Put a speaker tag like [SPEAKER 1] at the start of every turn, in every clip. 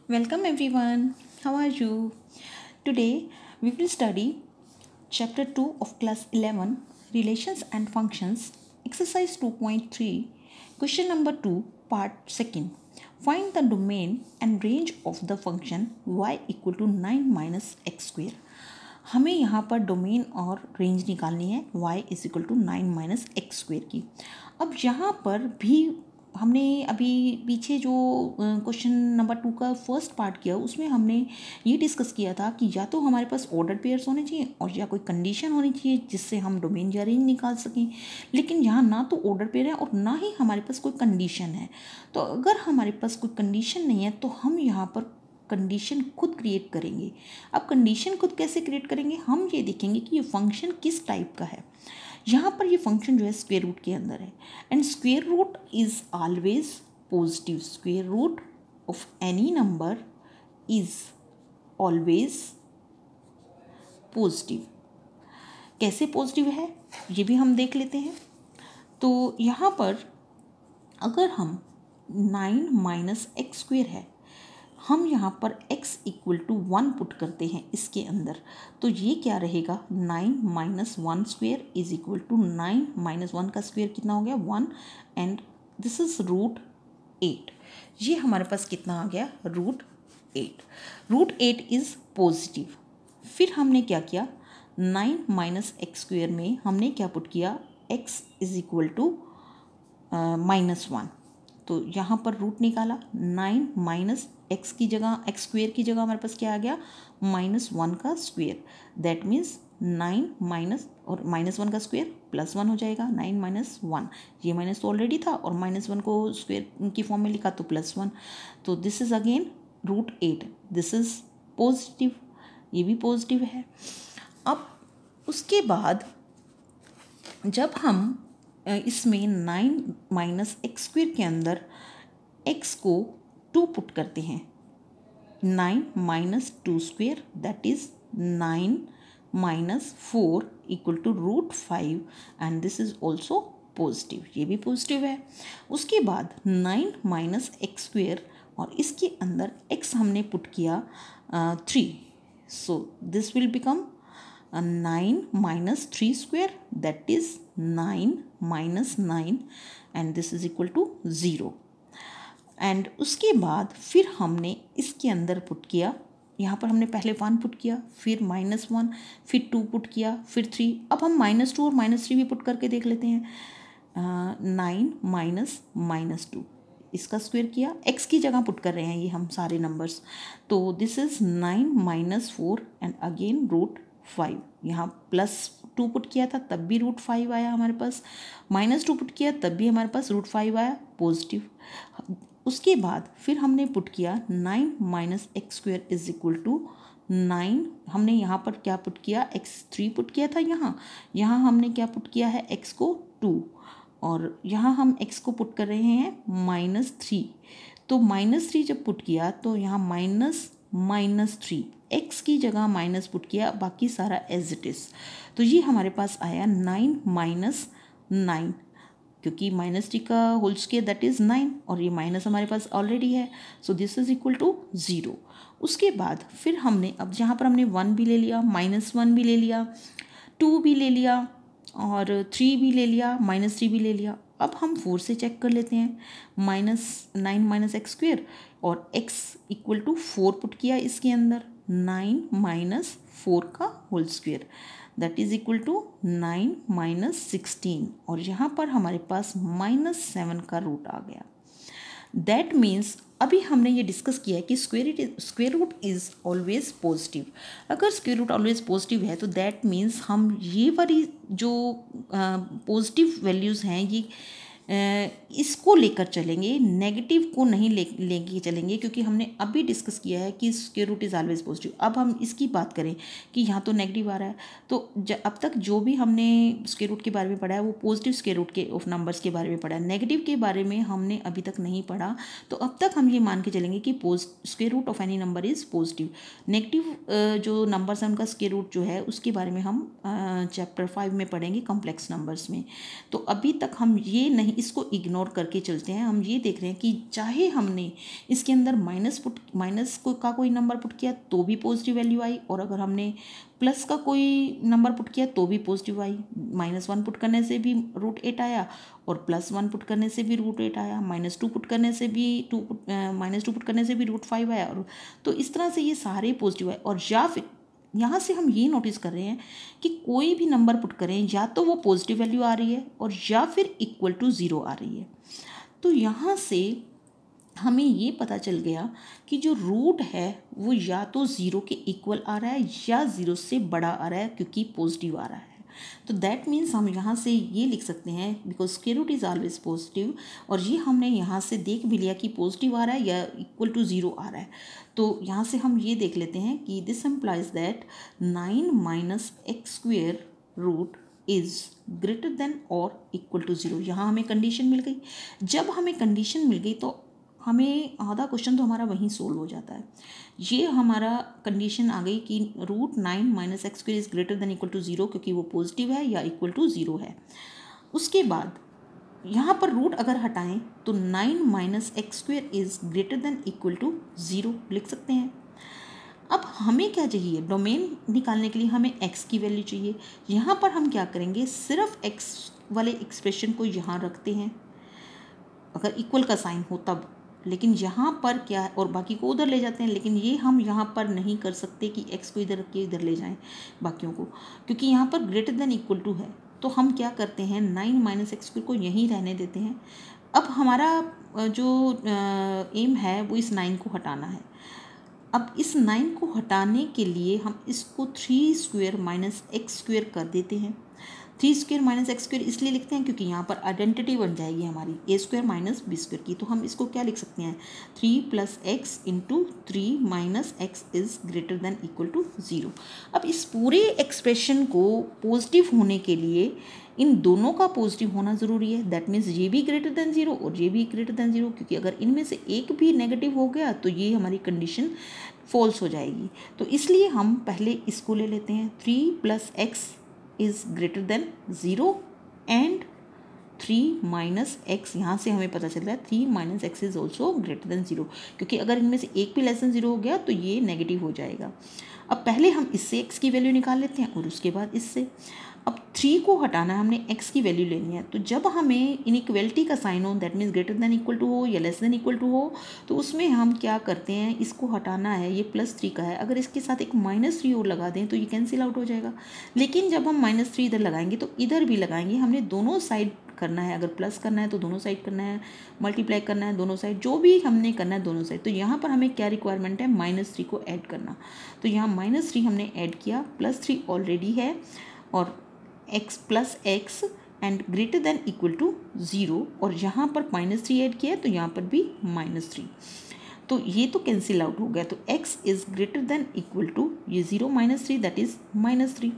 [SPEAKER 1] Welcome everyone. How are you? Today we will study chapter 2 of class 11 Relations and Functions exercise 2.3 question number 2 part 2nd. Find the domain and range of the function y equal to 9 minus x square. हमें यहाँ पर domain और range निकालनी है y is equal to 9 minus x square की। अब यहाँ पर भी हमने अभी पीछे जो क्वेश्चन नंबर 2 का फर्स्ट पार्ट किया उसमें हमने ये डिस्कस किया था कि या तो हमारे पास ऑर्डर पेयर्स होने चाहिए और या कोई कंडीशन होनी चाहिए जिससे हम डोमेन या रेंज निकाल सकें। लेकिन यहाँ ना तो ऑर्डर पेयर है और ना ही हमारे पास कोई कंडीशन है। तो अगर हमारे पास कोई कंडीशन नहीं है तो हम यहाँ पर कंडीशन खुद क्रिएट करेंगे। अब कंडीशन खुद कैसे क्रिएट करेंगे, हम ये देखेंगे कि ये फंक्शन किस टाइप का है। यहाँ पर ये फंक्शन जो है स्क्वायर रूट के अंदर है and square root is always positive. Square root of any number is always positive. कैसे पॉजिटिव है ये भी हम देख लेते हैं। तो यहाँ पर अगर हम 9 माइनस एक्स स्क्वेयर है, हम यहाँ पर x इक्वल टू 1 पुट करते हैं इसके अंदर, तो ये क्या रहेगा 9 minus 1 square is equal to 9 minus 1 का स्क्वेयर कितना हो गया 1 एंड दिस इज रूट 8। ये हमारे पास कितना आ गया रूट 8। Root 8 is positive. फिर हमने क्या किया 9 माइनस एक्स स्क्वेयर में हमने क्या पुट किया x इज इक्वल टू -1। तो यहाँ पर रूट निकाला 9 माइनस एक्स की जगह एक्स स्क्वेयर की जगह हमारे पास क्या आ गया -1 का स्क्वेयर। दैट मीन्स 9 माइनस और -1 का स्क्वेयर +1 हो जाएगा। 9 माइनस 1, ये माइनस तो ऑलरेडी था और -1 को स्क्वेयर की फॉर्म में लिखा तो +1। तो this is again root 8। This is positive, ये भी पॉजिटिव है। अब उसके बाद जब हम इसमें 9 माइनस एक्स स्क्वेयर के अंदर x को 2 पुट करते हैं, 9 minus 2 square that is 9 minus 4 equal to root 5 and this is also positive, ये भी पॉजिटिव है। उसके बाद 9 माइनस एक्स स्क्वेयर और इसके अंदर x हमने पुट किया 3, so this will become 9 minus 3 square that is 9 minus 9 and this is equal to 0। And उसके बाद फिर हमने इसके अंदर पुट किया, यहाँ पर हमने पहले 1 पुट किया, फिर -1, फिर 2 पुट किया, फिर 3। अब हम -2 और -3 भी पुट करके देख लेते हैं। 9 माइनस -2 इसका स्क्वायर किया, x की जगह पुट कर रहे हैं ये हम सारे नंबर्स। तो this is 9 minus 4 and again root 5। यहाँ +2 पुट किया था तब भी रूट 5 आया हमारे पास, -2 पुट किया तब भी हमारे पास रूट 5 आया पॉजिटिव। उसके बाद फिर हमने पुट किया 9 minus x square is equal to 9। हमने यहाँ पर क्या पुट किया x3 पुट किया था, यहाँ हमने क्या पुट किया है x को 2 और यहाँ हम x को पुट कर रहे हैं -3। तो -3 जब पुट किया तो यहाँ -3 x की जगह माइनस पुट किया, बाकी सारा एज इट इज़। तो ये हमारे पास आया 9 माइनस 9 क्योंकि -3 का होल स्क्वायर दैट इज़ 9 और ये माइनस हमारे पास ऑलरेडी है, so this is equal to 0। उसके बाद फिर हमने अब जहाँ पर हमने 1 भी ले लिया, -1 भी ले लिया, 2 भी ले लिया और 3 भी ले लिया, -3 भी ले लिया। अब हम 4 से चेक कर लेते हैं। -9 माइनस एक्स स्क्वेयर और x इक्वल टू 4 पुट किया इसके अंदर, 9 माइनस 4 का whole square that is equal to 9 minus 16 और यहाँ पर हमारे पास -7 का रूट आ गया। दैट मीन्स अभी हमने ये डिस्कस किया है कि square root is always positive. अगर स्क्वायर रूट ऑलवेज पॉजिटिव है तो दैट मीन्स हम ये वाली जो पॉजिटिव वैल्यूज़ हैं ये इसको लेकर चलेंगे, नेगेटिव को नहीं लेके चलेंगे, क्योंकि हमने अभी डिस्कस किया है कि square root is always positive. अब हम इसकी बात करें कि यहाँ तो नेगेटिव आ रहा है, तो अब तक जो भी हमने स्क्वायर रूट के बारे में पढ़ा है वो पॉजिटिव स्क्वायर रूट के ऑफ नंबर्स के बारे में पढ़ा है, नेगेटिव के बारे में हमने अभी तक नहीं पढ़ा। तो अब तक हम ये मान के चलेंगे कि square root of any number is positive. Negative जो नंबर्स हैं उनका स्क्वायर रूट जो है उसके बारे में हम चैप्टर 5 में पढ़ेंगे कॉम्प्लेक्स नंबर्स में। तो अभी तक हम ये नहीं यानी इसको इग्नोर करके चलते हैं। हम ये देख रहे हैं कि चाहे हमने इसके अंदर माइनस का कोई नंबर पुट किया तो भी पॉजिटिव वैल्यू आई, और अगर हमने प्लस का कोई नंबर पुट किया तो भी पॉजिटिव आई। -1 पुट करने से भी √8 आया, और +1 पुट करने से भी √8 आया, -2 पुट करने से भी -2 पुट करने से भी √5 आया। और तो इस तरह से ये सारे पॉजिटिव आए। और या फिर यहाँ से हम ये नोटिस कर रहे हैं कि कोई भी नंबर पुट करें या तो वो पॉजिटिव वैल्यू आ रही है और या फिर = 0 आ रही है। तो यहाँ से हमें ये पता चल गया कि जो रूट है वो या तो 0 के इक्वल आ रहा है या 0 से बड़ा आ रहा है, क्योंकि पॉजिटिव आ रहा है। तो दैट मीन्स हम यहाँ से ये लिख सकते हैं because square root is always positive, और ये हमने यहाँ से देख भी लिया कि पॉजिटिव आ रहा है या = 0 आ रहा है। तो यहाँ से हम ये देख लेते हैं कि this implies that 9 - x² root is greater than और = 0। यहाँ हमें कंडीशन मिल गई। जब हमें कंडीशन मिल गई तो हमें आधा क्वेश्चन तो हमारा वहीं सोल्व हो जाता है। ये हमारा कंडीशन आ गई कि √9 - x² इज़ ग्रेटर देन = 0, क्योंकि वो पॉजिटिव है या = 0 है। उसके बाद यहाँ पर रूट अगर हटाएं तो 9 - x² इज़ ग्रेटर देन = 0 लिख सकते हैं। अब हमें क्या चाहिए, डोमेन निकालने के लिए हमें x की वैल्यू चाहिए। यहाँ पर हम क्या करेंगे, सिर्फ x वाले एक्सप्रेशन को यहाँ रखते हैं अगर इक्वल का साइन हो तब, लेकिन यहाँ पर क्या है, और बाकी को उधर ले जाते हैं। लेकिन ये हम यहाँ पर नहीं कर सकते कि x को इधर रख के इधर ले जाएं बाकियों को, क्योंकि यहाँ पर ग्रेटर देन = है। तो हम क्या करते हैं, 9 - x² को यहीं रहने देते हैं। अब हमारा जो एम है वो इस 9 को हटाना है। अब इस 9 को हटाने के लिए हम इसको 3² - x² कर देते हैं। 3² - x² इसलिए लिखते हैं क्योंकि यहाँ पर आइडेंटिटी बन जाएगी हमारी a² - b² की। तो हम इसको क्या लिख सकते हैं, 3 + x × 3 - x is greater then = 0। अब इस पूरे एक्सप्रेशन को पॉजिटिव होने के लिए इन दोनों का पॉजिटिव होना ज़रूरी है। दैट मीन्स ये भी ग्रेटर देन 0 और ये भी ग्रेटर देन 0, क्योंकि अगर इनमें से एक भी नेगेटिव हो गया तो ये हमारी कंडीशन फॉल्स हो जाएगी। तो इसलिए हम पहले इसको ले लेते हैं, 3 + x is greater then 0 and 3 - x। यहाँ से हमें पता चलता है 3 - x is also greater than 0, क्योंकि अगर इनमें से एक भी <0 हो गया तो ये नेगेटिव हो जाएगा। अब पहले हम इससे x की वैल्यू निकाल लेते हैं और उसके बाद इससे। अब 3 को हटाना है, हमने x की वैल्यू लेनी है। तो जब हमें इनइक्वलिटी का साइन हो, दैट मीन्स ग्रेटर देन = हो या लेस देन = हो, तो उसमें हम क्या करते हैं, इसको हटाना है। ये +3 का है, अगर इसके साथ एक -3 और लगा दें तो ये कैंसिल आउट हो जाएगा। लेकिन जब हम -3 इधर लगाएंगे तो इधर भी लगाएंगे, हमने दोनों साइड करना है। अगर प्लस करना है तो दोनों साइड करना है, मल्टीप्लाई करना है दोनों साइड, जो भी हमने करना है दोनों साइड। तो यहाँ पर हमें क्या रिक्वायरमेंट है, -3 को ऐड करना। तो यहाँ -3 हमने ऐड किया, +3 ऑलरेडी है, और x + x and greater than = 0, और यहाँ पर -3 ऐड किया है तो यहाँ पर भी -3। तो ये तो कैंसिल आउट हो गया। तो x इज़ ग्रेटर देन = ये 0 - 3 दैट इज़ -3।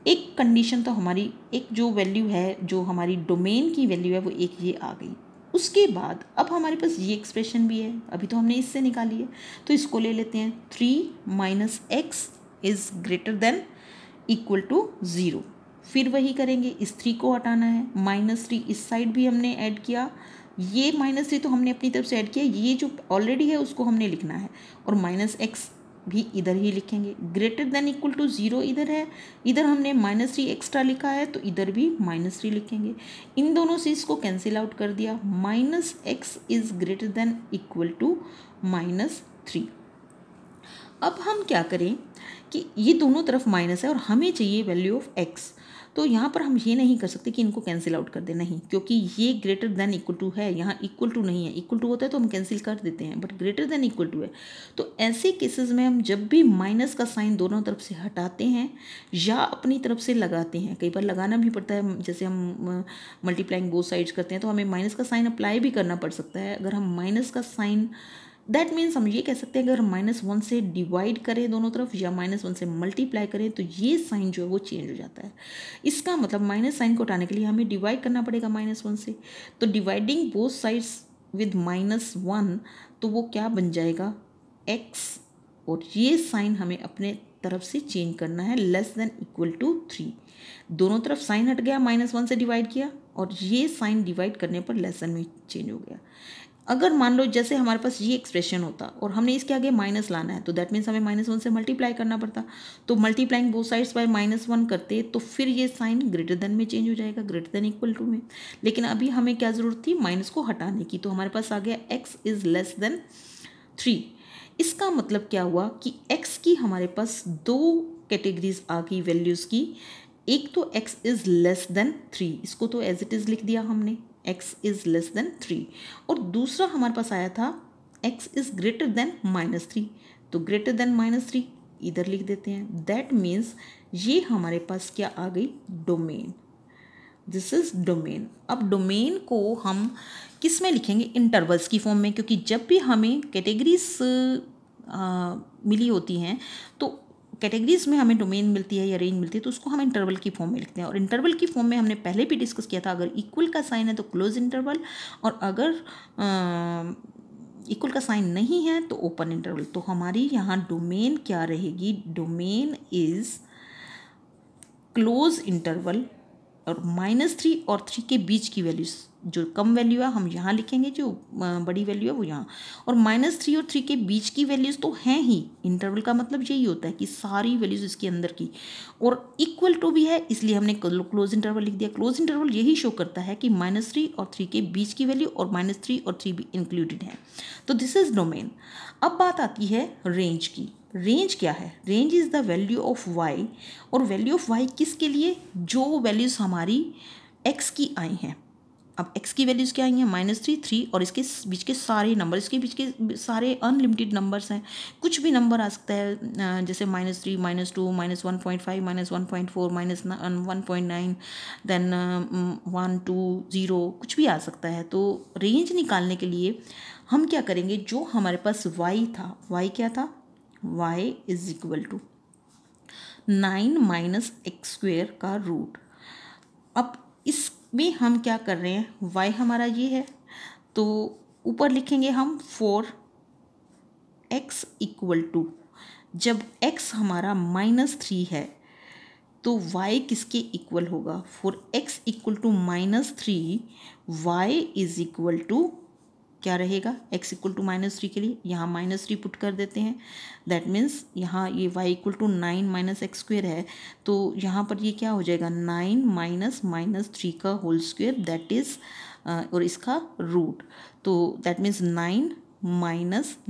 [SPEAKER 1] एक कंडीशन तो हमारी, एक जो वैल्यू है, जो हमारी डोमेन की वैल्यू है, वो एक ये आ गई। उसके बाद अब हमारे पास ये एक्सप्रेशन भी है, अभी तो हमने इससे निकाली है, तो इसको ले लेते हैं। 3 - x इज़ ग्रेटर देन = 0। फिर वही करेंगे, इस 3 को हटाना है, -3 इस साइड भी हमने ऐड किया, ये -3 तो हमने अपनी तरफ से ऐड किया, ये जो ऑलरेडी है उसको हमने लिखना है, और -x भी इधर ही लिखेंगे। ग्रेटर देन = 0 इधर है, इधर हमने -3 एक्स्ट्रा लिखा है तो इधर भी -3 लिखेंगे। इन दोनों से इसको कैंसिल आउट कर दिया, -x इज़ ग्रेटर देन = -3। अब हम क्या करें कि ये दोनों तरफ माइनस है और हमें चाहिए वैल्यू ऑफ x। तो यहाँ पर हम ये नहीं कर सकते कि इनको कैंसिल आउट कर दें, नहीं, क्योंकि ये ग्रेटर देन = है, यहाँ = नहीं है। = होता है तो हम कैंसिल कर देते हैं, बट ग्रेटर देन = है। तो ऐसे केसेस में हम जब भी माइनस का साइन दोनों तरफ से हटाते हैं या अपनी तरफ से लगाते हैं, कई बार लगाना भी पड़ता है, जैसे हम मल्टीप्लाइंग बोथ साइड्स करते हैं तो हमें माइनस का साइन अप्लाई भी करना पड़ सकता है। अगर हम माइनस का साइन, दैट मीन्स हम ये कह सकते हैं अगर -1 से डिवाइड करें दोनों तरफ या -1 से मल्टीप्लाई करें तो ये साइन जो है वो चेंज हो जाता है। इसका मतलब माइनस साइन को हटाने के लिए हमें डिवाइड करना पड़ेगा -1 से। तो डिवाइडिंग बोथ साइड्स विद -1, तो वो क्या बन जाएगा, x, और ये साइन हमें अपने तरफ से चेंज करना है, < <3। दोनों तरफ साइन हट गया, -1 से डिवाइड किया और ये साइन डिवाइड करने पर लेसन में चेंज हो गया। अगर मान लो जैसे हमारे पास ये एक्सप्रेशन होता और हमने इसके आगे माइनस लाना है, तो दैट मीन्स हमें -1 से मल्टीप्लाई करना पड़ता। तो मल्टीप्लाइंग बोथ साइड्स बाय -1 करते तो फिर ये साइन ग्रेटर देन में चेंज हो जाएगा, ग्रेटर देन इक्वल टू में। लेकिन अभी हमें क्या ज़रूरत थी, माइनस को हटाने की। तो हमारे पास आ गया x इज़ लेस देन 3। इसका मतलब क्या हुआ कि x की हमारे पास दो कैटेगरीज आ गई वैल्यूज़ की। एक तो x इज़ लेस देन 3, इसको तो एज इट इज़ लिख दिया हमने, x इज़ लेस देन 3। और दूसरा हमारे पास आया था x इज़ ग्रेटर देन -3, तो ग्रेटर देन -3 इधर लिख देते हैं। दैट मीन्स ये हमारे पास क्या आ गई, डोमेन। This is domain. अब डोमेन को हम किस में लिखेंगे, इंटरवल्स की फॉर्म में, क्योंकि जब भी हमें कैटेगरीज मिली होती हैं तो कैटेगरीज में हमें डोमेन मिलती है या रेंज मिलती है, तो उसको हम इंटरवल की फॉर्म में लिखते हैं। और इंटरवल की फॉर्म में हमने पहले भी डिस्कस किया था, अगर इक्वल का साइन है तो क्लोज इंटरवल, और अगर इक्वल का साइन नहीं है तो ओपन इंटरवल। तो हमारी यहाँ डोमेन क्या रहेगी, डोमेन इज क्लोज इंटरवल, और -3 और 3 के बीच की वैल्यूज, जो कम वैल्यू है हम यहाँ लिखेंगे, जो बड़ी वैल्यू है वो यहाँ। और -3 और 3 के बीच की वैल्यूज़ तो हैं ही, इंटरवल का मतलब यही होता है कि सारी वैल्यूज़ इसके अंदर की, और इक्वल टू भी है, इसलिए हमने क्लोज इंटरवल लिख दिया। क्लोज इंटरवल यही शो करता है कि -3 और 3 के बीच की वैल्यू और -3 और 3 भी इंक्लूडेड है। तो दिस इज डोमेन। अब बात आती है रेंज की। रेंज क्या है, range is the value of y, और वैल्यू ऑफ y किसके लिए, जो वैल्यूज़ हमारी x की आई हैं। अब x की वैल्यूज़ क्या आई हैं, -3, 3 और इसके बीच के सारे नंबर, इसके बीच के सारे अनलिमिटेड नंबर्स हैं, कुछ भी नंबर आ सकता है, जैसे -3, -2, -1.5, -1.4, -1.9, देन 1, 2, 0, कुछ भी आ सकता है। तो रेंज निकालने के लिए हम क्या करेंगे, जो हमारे पास y था, y क्या था, y is equal to 9 - x² का रूट। अब इसमें हम क्या कर रहे हैं, y हमारा ये है, तो ऊपर लिखेंगे हम 4x इक्वल टू, जब x हमारा -3 है तो y किसके इक्वल होगा, 4x equal to -3, y is equal to क्या रहेगा, x इक्वल टू -3 के लिए यहाँ -3 पुट कर देते हैं। दैट मीन्स यहाँ ये y इक्वल टू 9 - x² है, तो यहाँ पर ये क्या हो जाएगा, 9 - -3 का होल स्क्वायर, दैट इज़ और इसका रूट, तो दैट मीन्स 9 -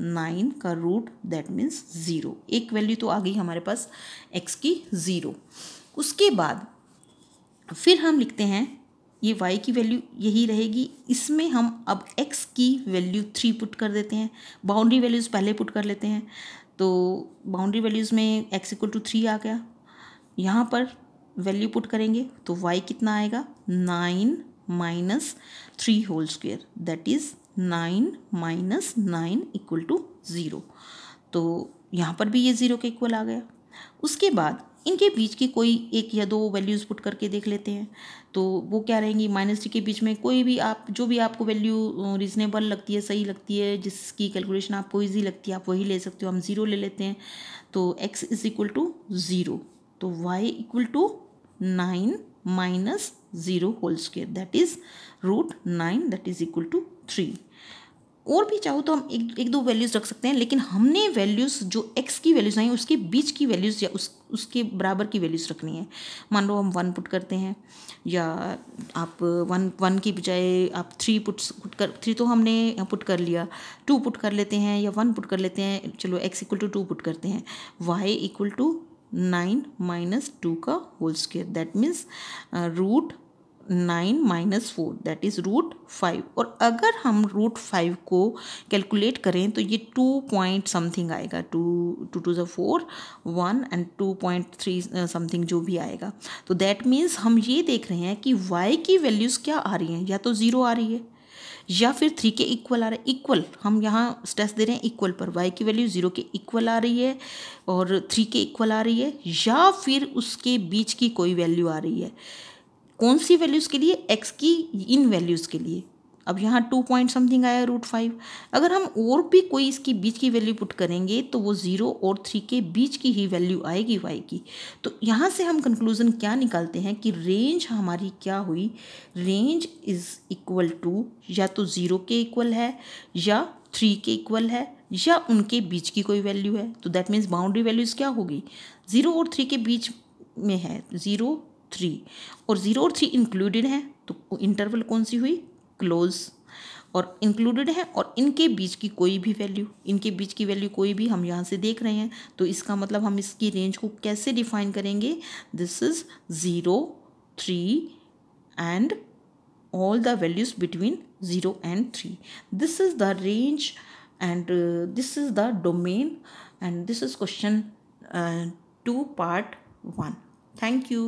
[SPEAKER 1] 9 का रूट, दैट मीन्स 0। एक वैल्यू तो आ गई हमारे पास x की 0। उसके बाद फिर हम लिखते हैं, ये y की वैल्यू यही रहेगी, इसमें हम अब x की वैल्यू 3 पुट कर देते हैं। बाउंड्री वैल्यूज़ पहले पुट कर लेते हैं, तो बाउंड्री वैल्यूज़ में x इक्वल टू 3 आ गया, यहाँ पर वैल्यू पुट करेंगे तो y कितना आएगा, 9 - 3 whole square, that is 9 - 9 equal to 0। तो यहाँ पर भी ये 0 के इक्वल आ गया। उसके बाद इनके बीच की कोई एक या दो वैल्यूज़ पुट करके देख लेते हैं, तो वो क्या रहेंगी, -3 के बीच में कोई भी आप, जो भी आपको वैल्यू रीज़नेबल लगती है, सही लगती है, जिसकी कैलकुलेशन आपको ईजी लगती है, आप वही ले सकते हो। हम 0 ले लेते हैं, तो x इज इक्वल टू 0, तो y equal to 9 - 0 whole square, that is √9, that is equal to 3। और भी चाहो तो हम एक दो वैल्यूज़ रख सकते हैं, लेकिन हमने वैल्यूज़ जो x की वैल्यूज़ आई उसके बीच की वैल्यूज़ या उसके बराबर की वैल्यूज़ रखनी है। मान लो हम 1 पुट करते हैं, या आप 1 की बजाय आप 3 पुट कर, 3 तो हमने पुट कर लिया, 2 पुट कर लेते हैं या 1 पुट कर लेते हैं। चलो x इक्वल टू 2 पुट करते हैं, y इक्वल टू 9 - 2 का whole square, that means √9 - 4, that is √5। और अगर हम √5 को कैलकुलेट करें तो ये 2 पॉइंट समथिंग आएगा, 2 × 4 1 एंड 2.3 समथिंग जो भी आएगा। तो दैट मीन्स हम ये देख रहे हैं कि y की वैल्यूज़ क्या आ रही हैं, या तो 0 आ रही है या फिर 3 के इक्वल आ रहा है। इक्वल हम यहाँ स्ट्रेस दे रहे हैं इक्वल पर, y की वैल्यू 0 के इक्वल आ रही है और 3 के इक्वल आ रही है, या फिर उसके बीच की कोई वैल्यू आ रही है। कौन सी वैल्यूज़ के लिए, x की इन वैल्यूज़ के लिए। अब यहाँ 2 पॉइंट समथिंग आया √5। अगर हम और भी कोई इसकी बीच की वैल्यू पुट करेंगे तो वो 0 और 3 के बीच की ही वैल्यू आएगी y की। तो यहाँ से हम कंक्लूजन क्या निकालते हैं कि रेंज हमारी क्या हुई, रेंज इज़ इक्वल टू या तो 0 के इक्वल है या 3 के इक्वल है या उनके बीच की कोई वैल्यू है। तो दैट मीन्स बाउंड्री वैल्यूज़ क्या होगी, 0 और 3 के बीच में है, 0 3 और 0 और 3 इंक्लूडेड है, तो इंटरवल कौन सी हुई, क्लोज, और इंक्लूडेड है और इनके बीच की कोई भी वैल्यू, इनके बीच की वैल्यू कोई भी हम यहाँ से देख रहे हैं। तो इसका मतलब हम इसकी रेंज को कैसे डिफाइन करेंगे, this is 0 3 and all the values between 0 and 3. This is the range and this is the domain, and this is question 2 part 1. Thank you.